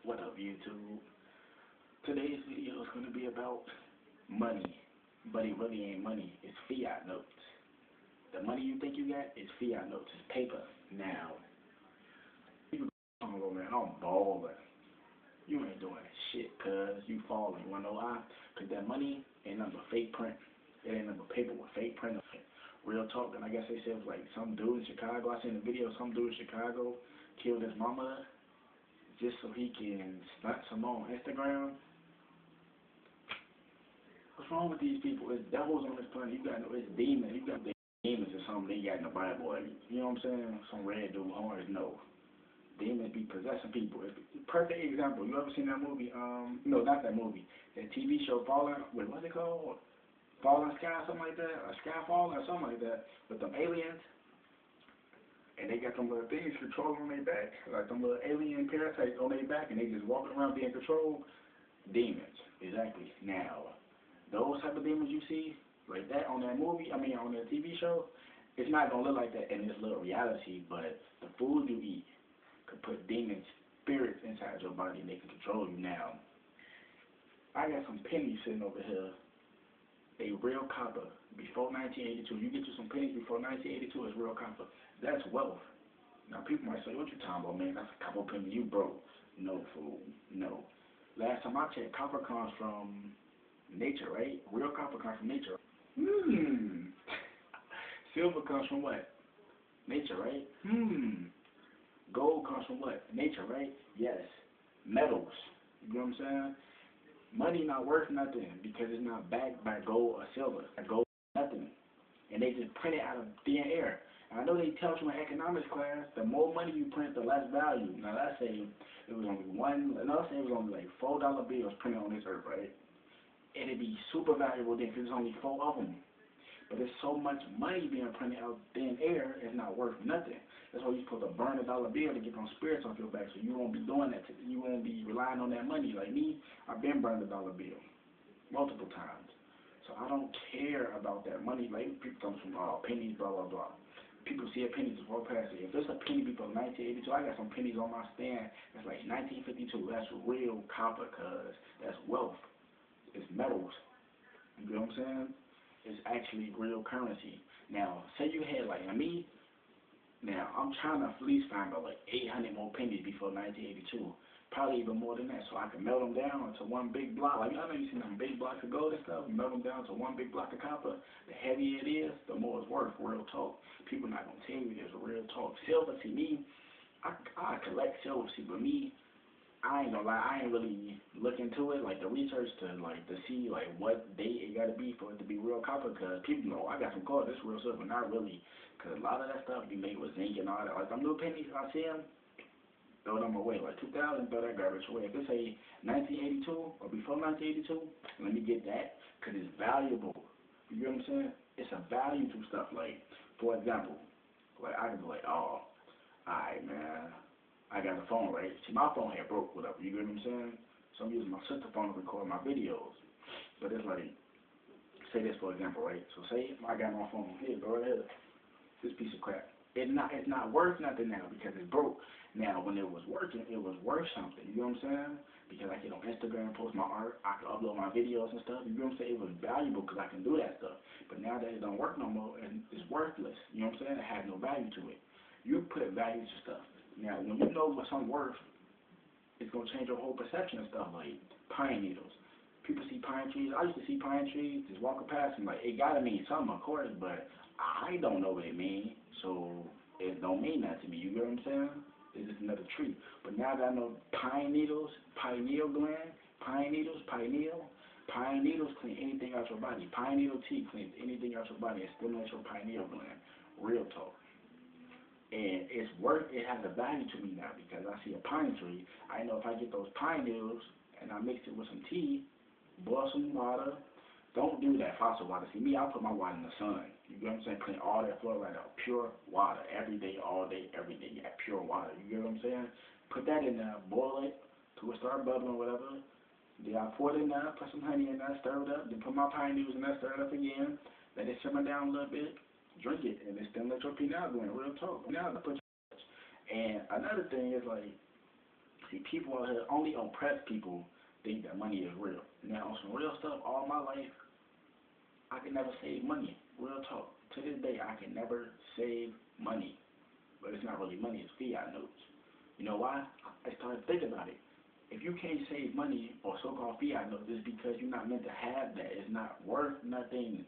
What up, YouTube? Today's video is going to be about money, but it really ain't money. It's fiat notes. The money you think you got is fiat notes. It's paper. Now, people talking about, man, I'm balling. You ain't doing shit, cuz you falling. You wanna know why? Cause that money ain't nothing but fake print. It ain't nothing but paper with fake print on it. Real talk. And I guess they said it was like some dude in Chicago. I seen a video of some dude in Chicago killed his mama just so he can stunt some more on Instagram. What's wrong with these people? It's devils on this planet. You got no, it's demons. You got demons or something they got in the Bible. Like, you know what I'm saying? Some red dude horns. No. Demons be possessing people. Perfect example. You ever seen that movie? No, not that movie. That TV show Fallen. Wait, what's it called? Fallen Sky, something like that, or Skyfall, or something like that. With them aliens, and they got them little things controlling on their back, like them little alien parasites on their back, and they just walking around being controlled. Demons, exactly. Now, those type of demons you see, like that on that movie, on that TV show, it's not gonna look like that in this little reality, but the food you eat could put demon spirits inside your body and they can control you. Now, I got some pennies sitting over here. They real copper. Before 1982, you get you some pennies before 1982, it's real copper. That's wealth. Now, people might say, what you talking about, man? That's a copper penny. You broke. No, fool. No. Last time I checked, copper comes from nature, right? Real copper comes from nature. Silver comes from what? Nature, right? Gold comes from what? Nature, right? Yes. Metals. You know what I'm saying? Money not worth nothing because it's not backed by gold or silver. Gold is nothing. And they just print it out of thin air. And I know they tell you in economics class, the more money you print, the less value. Now let's say it was only like $4 bills printed on this earth, right? It'd be super valuable then because there's only 4 of them. But there's so much money being printed out thin air, it's not worth nothing. That's why you're supposed to burn $1 bill to get those spirits off your back, so you won't be doing that. You won't be relying on that money. Like me, I've been burned $1 bill multiple times. So I don't care about that money. Like people come from pennies, blah blah blah. People see a penny just walk past it. If there's a penny before 1982, I got some pennies on my stand. It's like 1952. That's real copper, cuz that's wealth. It's metals. You know what I'm saying? It's actually real currency. Now, say you had like me. Now, I'm trying to at least find about like 800 more pennies before 1982. Probably even more than that, so I can melt them down into one big block. Like, I know you seen them big blocks of gold and stuff. Melt them down to one big block of copper. The heavier it is, the more it's worth. Real talk. People not gonna tell you there's a real talk. Silver, see me, I collect silver. See, but me, I ain't gonna lie, I ain't really look into it, like the research to see like what date it gotta be for it to be real copper, cause people know I got some gold, this real silver, not really, cause a lot of that stuff be made with zinc and all that. Like them little pennies, I see them, throw them away. Like 2000, throw that garbage away. If they say 1982 or before 1982, let me get that, cause it's valuable. You know what I'm saying? It's a value to stuff. Like, for example, like I can be like, oh, alright, man. I got a phone, right? See, my phone had broke, whatever, you get what I'm saying? So I'm using my sister's phone to record my videos. But it's like, say this for example, right? So say I got my phone, here, go right here, this piece of crap. It's not worth nothing now because it's broke. Now, when it was working, it was worth something, you know what I'm saying? Because I get on Instagram, post my art, I can upload my videos and stuff, you know what I'm saying? It was valuable because I can do that stuff. But now that it don't work no more, and it's worthless, you know what I'm saying? It has no value to it. You put value to stuff. Now, when you know what something's worth, it's going to change your whole perception of stuff, like pine needles. People see pine trees. I used to see pine trees, just walking past them, like, it got to mean something, of course, but I don't know what it means, so it don't mean that to me. You get what I'm saying? It's just another tree. But now that I know pine needles, pineal gland, pine needles clean anything out your body. Pine needle tea cleans anything out your body and stimulates your pineal gland. Real talk. And it has a value to me now because I see a pine tree. I know if I get those pine needles and I mix it with some tea, boil some water. Don't do that faucet water. See me, I put my water in the sun. You get what I'm saying? Clean all that fluoride out. Pure water. Every day, all day, every day. Yeah, pure water. You get what I'm saying? Put that in there, boil it till it start bubbling or whatever. Then I pour it in there, put some honey in there, stir it up, then put my pine needles in there, stir it up again. Let it simmer down a little bit. Drink it, and it stimulates your pineal gland. Real talk. Now, and another thing is like, See, people out here, only oppressed people think that money is real. Now, on some real stuff, all my life, I can never save money. Real talk. To this day, I can never save money. But it's not really money, it's fiat notes. You know why? I started thinking about it. If you can't save money or so-called fiat notes, it's because you're not meant to have that. It's not worth nothing.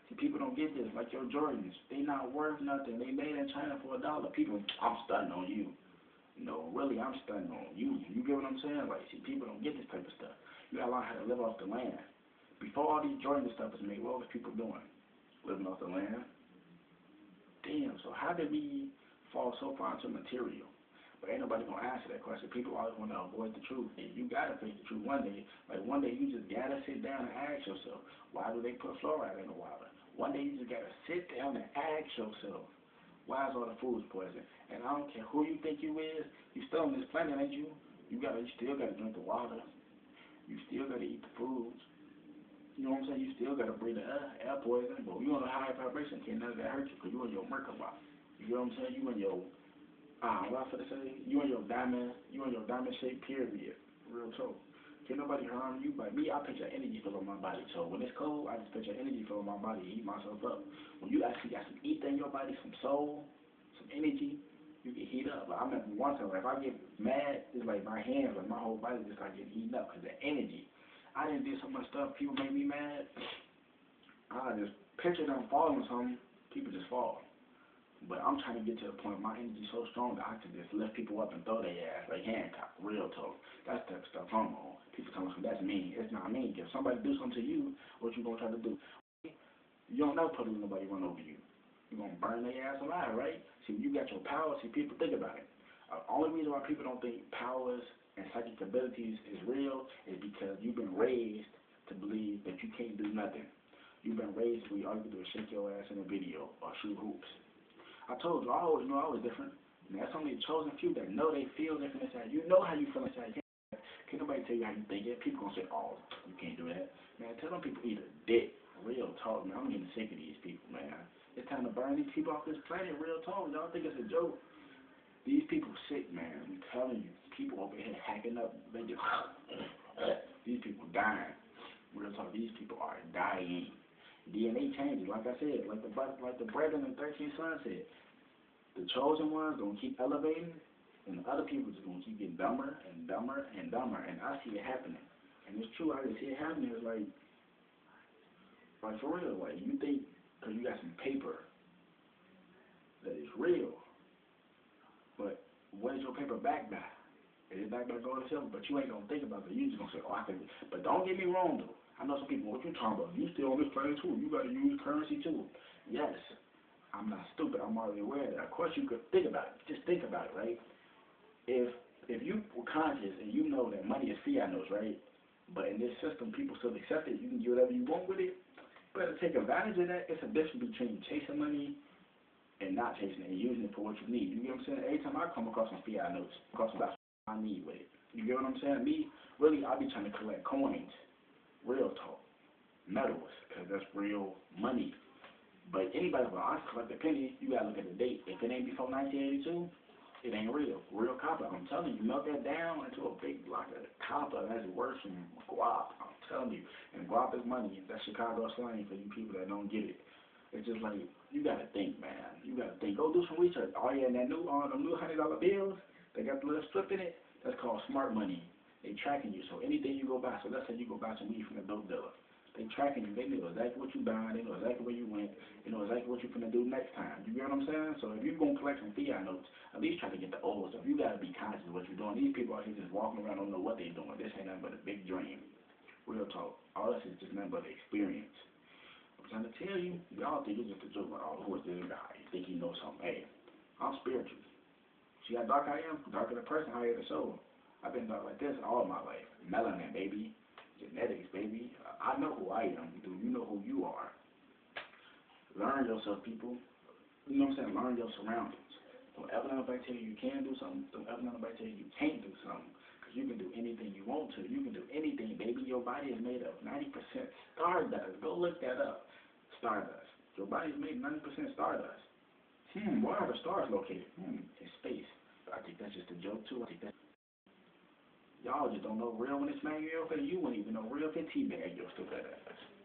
See, people don't get this. Like your Jordans, they not worth nothing. They made in China for $1. People, I'm stunting on you. No, really, I'm stunting on you. You get what I'm saying? Like, see, people don't get this type of stuff. You gotta learn how to live off the land. Before all these Jordan stuff was made, what was people doing? Living off the land? Damn, so how did we fall so far into material? But ain't nobody gonna answer that question. People always wanna avoid the truth. And you gotta face the truth one day. Like one day you just gotta sit down and ask yourself, why do they put fluoride in the water? One day you just gotta sit down and ask yourself, why is all the food poison? And I don't care who you think you is, you still on this planet, ain't you? You still gotta drink the water. You still gotta eat the foods. You know what I'm saying? You still gotta breathe the air poison. But you on a high vibration, can't none of that hurt you because you in your Merkaba. You know what I'm saying? You in your what I was gonna say, you in your diamond shaped pyramid. Real talk. Can't nobody harm you. But me, I picture energy filling my body. So when it's cold, I just picture energy filling my body, heat myself up. When you actually got some ether in your body, some soul, some energy, you get heat up. Like, I remember one time, like, if I get mad, it's like my hands, like my whole body just like getting heated up because the energy. I didn't do so much stuff. People make me mad. I just picture them falling or something. People just fall. But I'm trying to get to the point where my energy so strong that I can just lift people up and throw their ass like Hancock, real talk. That's the type of stuff I'm on. People tell me that's mean. It's not mean. If somebody do something to you, what you gonna try to do? You don't never put nobody run over you. You gonna burn their ass alive, right? See, when you got your power, see, people think about it. Only reason why people don't think powers and psychic abilities is real is because you've been raised to believe that you can't do nothing. You've been raised where all you can do is shake your ass in a video or shoot hoops. I told you, I always knew I was different. And that's only the chosen few that know they feel different inside. You know how you feel inside. Can't nobody tell you how you think it. People gonna say, oh, you can't do that. Man, tell them people eat a dick. Real talk, man. I'm getting sick of these people, man. It's time to burn these people off this planet. Real talk. Y'all think it's a joke. These people sick, man. I'm telling you. People over here hacking up. They just these people dying. Real talk. These people are dying. DNA changes, like I said, like the brethren in 13 Sons said. The chosen ones gonna keep elevating, and the other people just gonna keep getting dumber and dumber and dumber. And I see it happening, and it's true. I can see it happening. It's like for real. Like you think because you got some paper that is real, but what is your paper backed by? Is it backed by gold or silver? But you ain't gonna think about it. You just gonna say, oh, I can. But don't get me wrong though. I know some people, what you talking about? You still on this planet too. You gotta use currency too. Yes. I'm not stupid. I'm already aware of that. Of course you could think about it. Just think about it, right? If you were conscious and you know that money is fiat notes, right? But in this system, people still accept it. You can do whatever you want with it. But to take advantage of that, it's a difference between chasing money and not chasing it and using it for what you need. You get what I'm saying? Every time I come across some fiat notes, because that's what I need with it. You get what I'm saying? Me, really, I be trying to collect coins. Real talk. Metals, because that's real money. But anybody who wants to collect a penny, you gotta look at the date. If it ain't before 1982, it ain't real. Real copper. I'm telling you, melt that down into a big block of copper. That's worse than guap. I'm telling you. And guap is money. That's Chicago slang for you people that don't get it. It's just like you gotta think, man. You gotta think. Go do some research. Oh yeah, and that new them new $100 bills, they got the little strip in it. That's called smart money. They tracking you. So anything you go buy. So let's say you go buy some weed from a dope dealer. They tracking you. They know exactly what you buying. They know exactly where you went. They know exactly what you're going to do next time. You get what I'm saying? So if you're going to collect some fiat notes, at least try to get the old stuff. You got to be conscious of what you're doing. These people out here just walking around don't know what they're doing. This ain't nothing but a big dream. Real talk. All this is just nothing but experience. I'm trying to tell you, y'all think it's just a joke. Like, oh, who is this guy? You think he knows something? Hey, I'm spiritual. See how dark I am? Darker the person, higher the soul. I've been dark like this all my life. Melanin, baby. Genetics, baby. I know who I am. Do you know who you are? Learn yourself, people. You know what I'm saying? Learn your surroundings. Don't ever let nobody tell you you can do something. Don't ever let nobody tell you you can't do something. Because you can do anything you want to. You can do anything, baby. Your body is made of 90% stardust. Go look that up. Stardust. Your body is made 90% stardust. Where are the stars located? In space. But I think that's just a joke, too. I think that's Y'all just don't know real when it's smacking your face. You wouldn't even know real if it teabag your stupid ass.